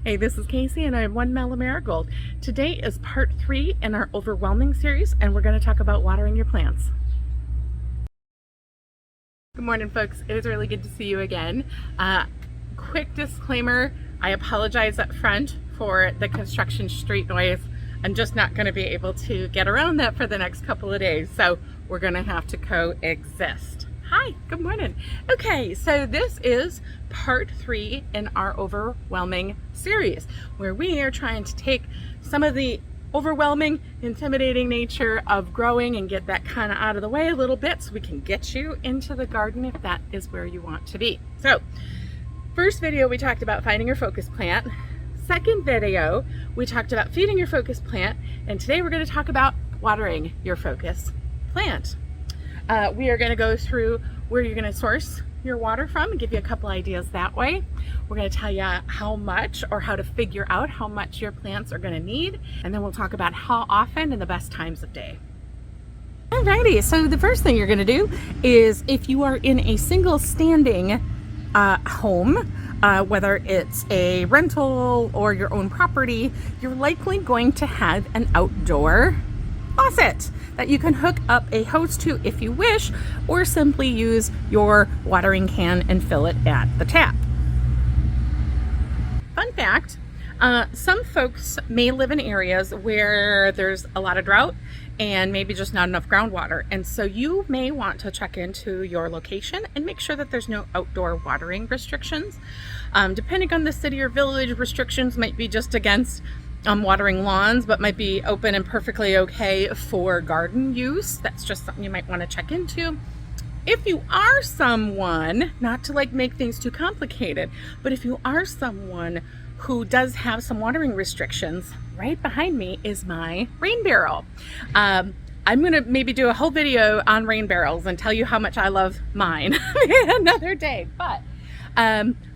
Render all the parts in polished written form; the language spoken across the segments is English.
Hey, this is Casey and I have one Mellow Marigold. Today is part 3 in our overwhelming series and we're going to talk about watering your plants. Good morning folks, it is really good to see you again. Quick disclaimer, I apologize up front for the construction street noise. I'm just not going to be able to get around that for the next couple of days, so we're going to have to coexist. Hi, good morning. Okay, so this is part 3 in our overwhelming series, where we are trying to take some of the overwhelming, intimidating nature of growing and get that kind of out of the way a little bit so we can get you into the garden if that is where you want to be. So, first video we talked about finding your focus plant. Second video, we talked about feeding your focus plant, and today we're going to talk about watering your focus plant. We are going to go through where you're going to source your water from and give you a couple ideas that way. We're going to tell you how much or how to figure out how much your plants are going to need, and then we'll talk about how often and the best times of day. Alrighty, so the first thing you're going to do is, if you are in a single standing home, whether it's a rental or your own property, you're likely going to have an outdoor faucet that you can hook up a hose to if you wish, or simply use your watering can and fill it at the tap. Fun fact, some folks may live in areas where there's a lot of drought and maybe just not enough groundwater, and so you may want to check into your location and make sure that there's no outdoor watering restrictions. Depending on the city or village, restrictions might be just against watering lawns, but might be open and perfectly okay for garden use. That's just something you might want to check into. If you are someone, not to like make things too complicated, but if you are someone who does have some watering restrictions, right behind me is my rain barrel. I'm gonna maybe do a whole video on rain barrels and tell you how much I love mine another day, but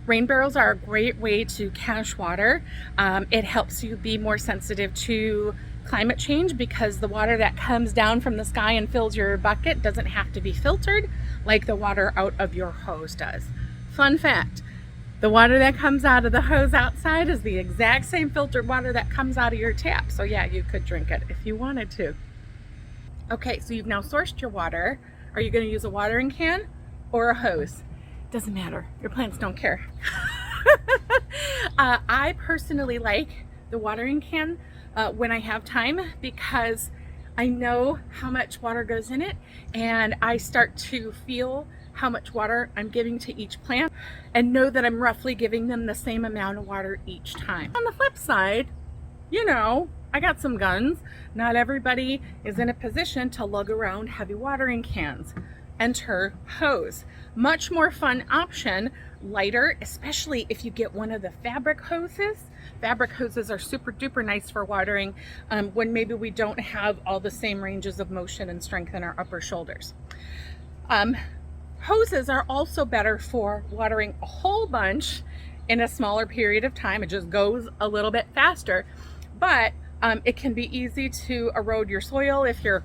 rain barrels are a great way to cache water. It helps you be more sensitive to climate change because the water that comes down from the sky and fills your bucket doesn't have to be filtered like the water out of your hose does. Fun fact, the water that comes out of the hose outside is the exact same filtered water that comes out of your tap. So yeah, you could drink it if you wanted to. Okay, so you've now sourced your water. Are you going to use a watering can or a hose? Doesn't matter. Your plants don't care. I personally like the watering can when I have time, because I know how much water goes in it, and I start to feel how much water I'm giving to each plant and know that I'm roughly giving them the same amount of water each time. On the flip side, you know, I got some guns. Not everybody is in a position to lug around heavy watering cans. Enter hose. Much more fun option, lighter, especially if you get one of the fabric hoses. Fabric hoses are super duper nice for watering when maybe we don't have all the same ranges of motion and strength in our upper shoulders. Hoses are also better for watering a whole bunch in a smaller period of time. It just goes a little bit faster, but it can be easy to erode your soil if you're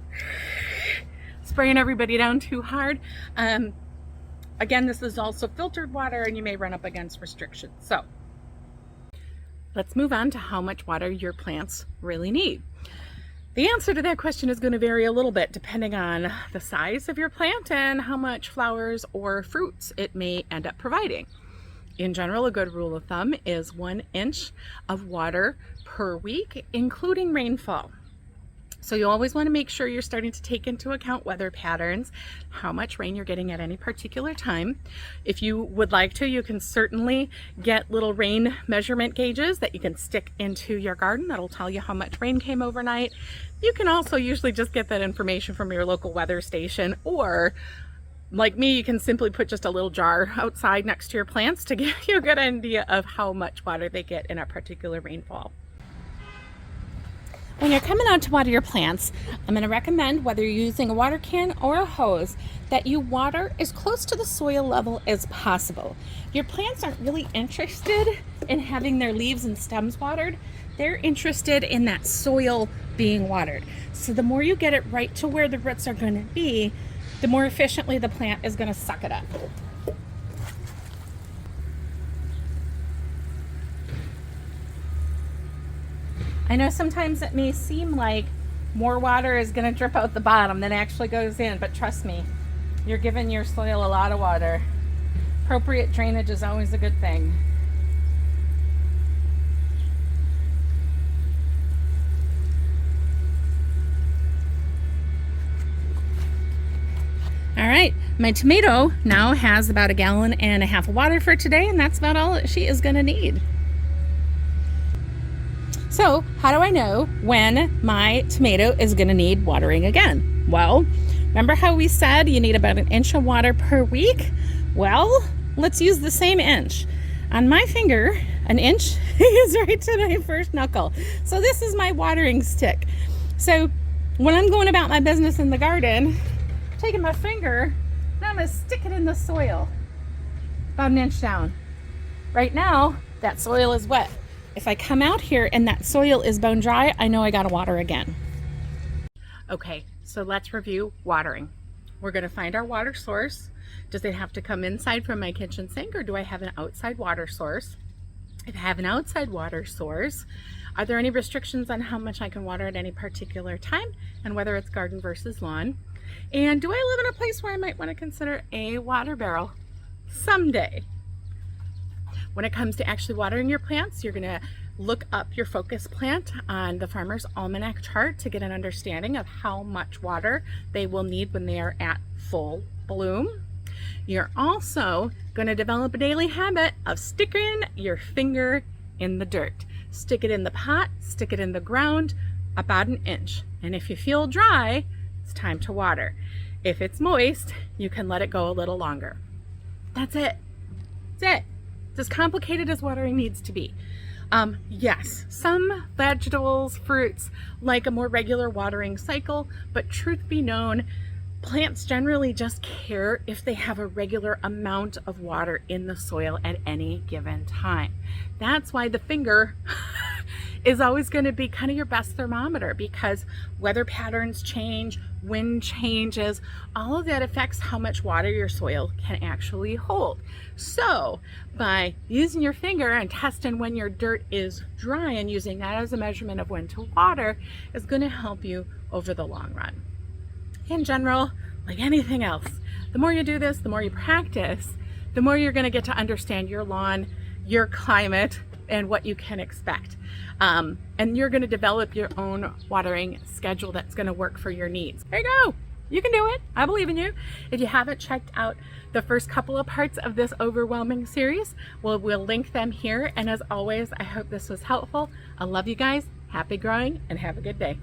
spraying everybody down too hard. Again, this is also filtered water and you may run up against restrictions. So let's move on to how much water your plants really need. The answer to that question is going to vary a little bit depending on the size of your plant and how much flowers or fruits it may end up providing. In general, a good rule of thumb is 1 inch of water per week, including rainfall. So you always want to make sure you're starting to take into account weather patterns, how much rain you're getting at any particular time. If you would like to, you can certainly get little rain measurement gauges that you can stick into your garden. That'll tell you how much rain came overnight. You can also usually just get that information from your local weather station, or like me, you can simply put just a little jar outside next to your plants to give you a good idea of how much water they get in a particular rainfall. When you're coming out to water your plants, I'm going to recommend, whether you're using a water can or a hose, that you water as close to the soil level as possible. Your plants aren't really interested in having their leaves and stems watered. They're interested in that soil being watered. So the more you get it right to where the roots are going to be, the more efficiently the plant is going to suck it up. I know sometimes it may seem like more water is going to drip out the bottom than actually goes in, but trust me, you're giving your soil a lot of water. Appropriate drainage is always a good thing. All right, my tomato now has about 1.5 gallons of water for today, and that's about all that she is going to need. So how do I know when my tomato is going to need watering again? Well, remember how we said you need about 1 inch of water per week? Well, let's use the same inch. On my finger, 1 inch is right to my first knuckle. So this is my watering stick. So when I'm going about my business in the garden, taking my finger, now I'm going to stick it in the soil about 1 inch down. Right now, that soil is wet. If I come out here and that soil is bone dry, I know I got to water again. Okay, so let's review watering. We're going to find our water source. Does it have to come inside from my kitchen sink, or do I have an outside water source? If I have an outside water source, are there any restrictions on how much I can water at any particular time, and whether it's garden versus lawn? And do I live in a place where I might want to consider a water barrel someday? When it comes to actually watering your plants, you're going to look up your focus plant on the Farmer's Almanac chart to get an understanding of how much water they will need when they are at full bloom. You're also going to develop a daily habit of sticking your finger in the dirt. Stick it in the pot, stick it in the ground, about 1 inch. And if you feel dry, it's time to water. If it's moist, you can let it go a little longer. That's it. That's it. It's as complicated as watering needs to be. Yes, some vegetables, fruits like a more regular watering cycle, but truth be known, plants generally just care if they have a regular amount of water in the soil at any given time. That's why the finger is always going to be kind of your best thermometer, because weather patterns change, wind changes, all of that affects how much water your soil can actually hold. So by using your finger and testing when your dirt is dry and using that as a measurement of when to water is going to help you over the long run. In general, like anything else, the more you do this, the more you practice, the more you're going to get to understand your lawn, your climate, and what you can expect. And you're going to develop your own watering schedule that's going to work for your needs. There you go. You can do it. I believe in you. If you haven't checked out the first couple of parts of this overwhelming series, we'll link them here. And as always, I hope this was helpful. I love you guys. Happy growing and have a good day.